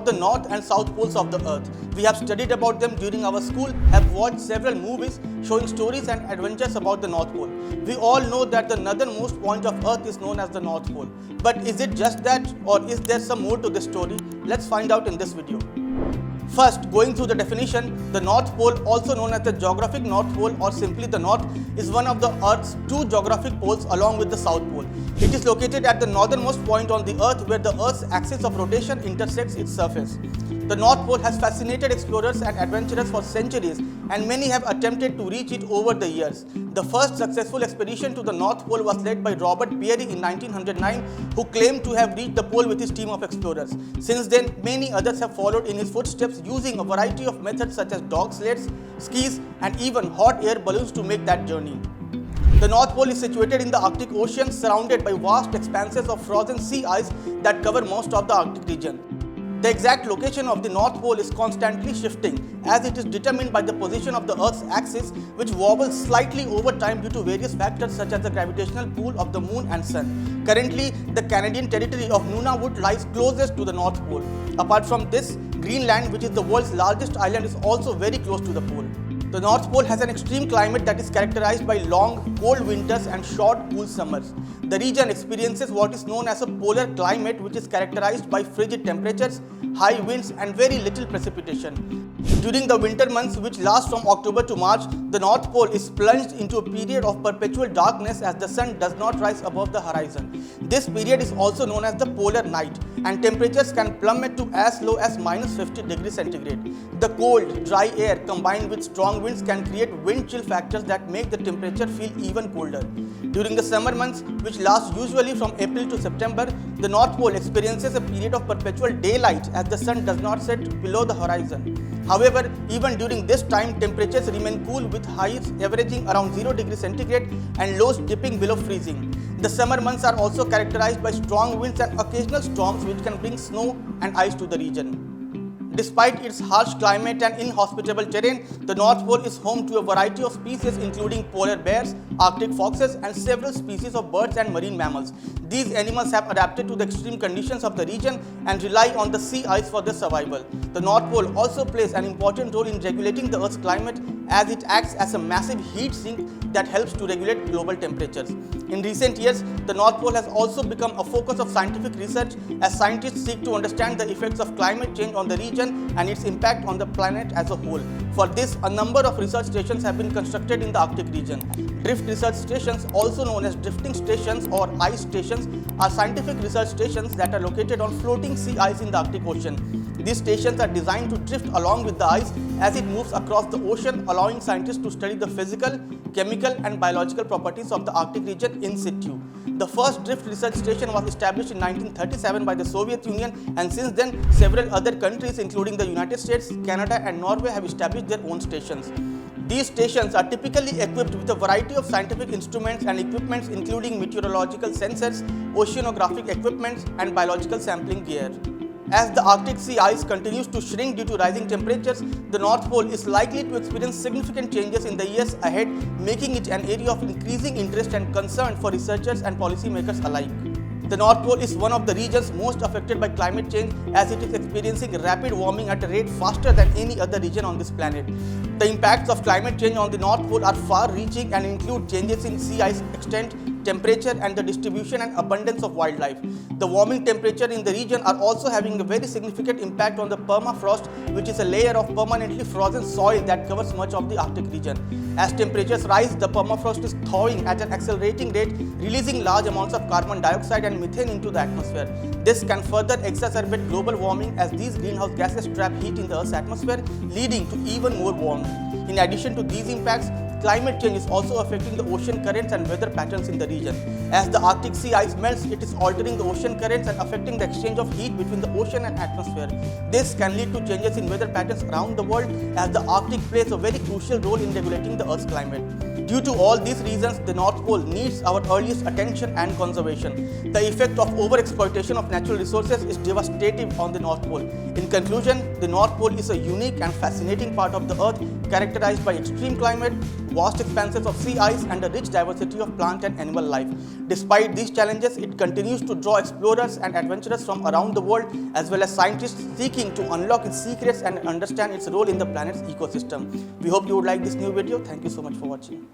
about the north and south poles of the earth. We have studied about them during our school, have watched several movies showing stories and adventures about the North Pole. We all know that the northernmost point of earth is known as the North Pole. But is it just that, or is there some more to this story? Let's find out in this video. First, going through the definition, the North Pole, also known as the Geographic North Pole or simply the North, is one of the Earth's two geographic poles along with the South Pole. It is located at the northernmost point on the Earth where the Earth's axis of rotation intersects its surface. The North Pole has fascinated explorers and adventurers for centuries, and many have attempted to reach it over the years. The first successful expedition to the North Pole was led by Robert Peary in 1909, who claimed to have reached the pole with his team of explorers. Since then, many others have followed in his footsteps using a variety of methods such as dog sleds, skis, and even hot air balloons to make that journey. The North Pole is situated in the Arctic Ocean, surrounded by vast expanses of frozen sea ice that cover most of the Arctic region. The exact location of the North Pole is constantly shifting, as it is determined by the position of the Earth's axis, which wobbles slightly over time due to various factors such as the gravitational pull of the Moon and Sun. Currently, the Canadian territory of Nunavut lies closest to the North Pole. Apart from this, Greenland, which is the world's largest island, is also very close to the pole. The North Pole has an extreme climate that is characterized by long, cold winters and short, cool summers. The region experiences what is known as a polar climate, which is characterized by frigid temperatures, high winds, and very little precipitation. During the winter months, which last from October to March, the North Pole is plunged into a period of perpetual darkness as the sun does not rise above the horizon. This period is also known as the polar night, and temperatures can plummet to as low as minus 50 degrees centigrade. The cold, dry air combined with strong winds can create wind chill factors that make the temperature feel even colder. During the summer months, which last usually from April to September, the North Pole experiences a period of perpetual daylight as the sun does not set below the horizon. However, even during this time, temperatures remain cool with highs averaging around 0 degrees centigrade and lows dipping below freezing. The summer months are also characterized by strong winds and occasional storms which can bring snow and ice to the region. Despite its harsh climate and inhospitable terrain, the North Pole is home to a variety of species including polar bears, Arctic foxes, and several species of birds and marine mammals. These animals have adapted to the extreme conditions of the region and rely on the sea ice for their survival. The North Pole also plays an important role in regulating the Earth's climate, as it acts as a massive heat sink that helps to regulate global temperatures. In recent years, the North Pole has also become a focus of scientific research as scientists seek to understand the effects of climate change on the region and its impact on the planet as a whole. For this, a number of research stations have been constructed in the Arctic region. Drift research stations, also known as drifting stations or ice stations, are scientific research stations that are located on floating sea ice in the Arctic Ocean. These stations are designed to drift along with the ice as it moves across the ocean, allowing scientists to study the physical, chemical, and biological properties of the Arctic region in situ. The first drift research station was established in 1937 by the Soviet Union, and since then, several other countries including the United States, Canada, and Norway have established their own stations. These stations are typically equipped with a variety of scientific instruments and equipments including meteorological sensors, oceanographic equipment, and biological sampling gear. As the Arctic sea ice continues to shrink due to rising temperatures, the North Pole is likely to experience significant changes in the years ahead, making it an area of increasing interest and concern for researchers and policymakers alike. The North Pole is one of the regions most affected by climate change, as it is experiencing rapid warming at a rate faster than any other region on this planet. The impacts of climate change on the North Pole are far-reaching and include changes in sea ice extent, temperature, and the distribution and abundance of wildlife. The warming temperature in the region are also having a very significant impact on the permafrost, which is a layer of permanently frozen soil that covers much of the Arctic region. As temperatures rise, the permafrost is thawing at an accelerating rate, releasing large amounts of carbon dioxide and methane into the atmosphere. This can further exacerbate global warming as these greenhouse gases trap heat in the Earth's atmosphere, leading to even more warming. In addition to these impacts, climate change is also affecting the ocean currents and weather patterns in the region. As the Arctic sea ice melts, it is altering the ocean currents and affecting the exchange of heat between the ocean and atmosphere. This can lead to changes in weather patterns around the world, as the Arctic plays a very crucial role in regulating the Earth's climate. Due to all these reasons, the North Pole needs our earliest attention and conservation. The effect of overexploitation of natural resources is devastating on the North Pole. In conclusion, the North Pole is a unique and fascinating part of the Earth characterized by extreme climate, vast expanses of sea ice and a rich diversity of plant and animal life. Despite these challenges, it continues to draw explorers and adventurers from around the world as well as scientists seeking to unlock its secrets and understand its role in the planet's ecosystem. We hope you would like this new video. Thank you so much for watching.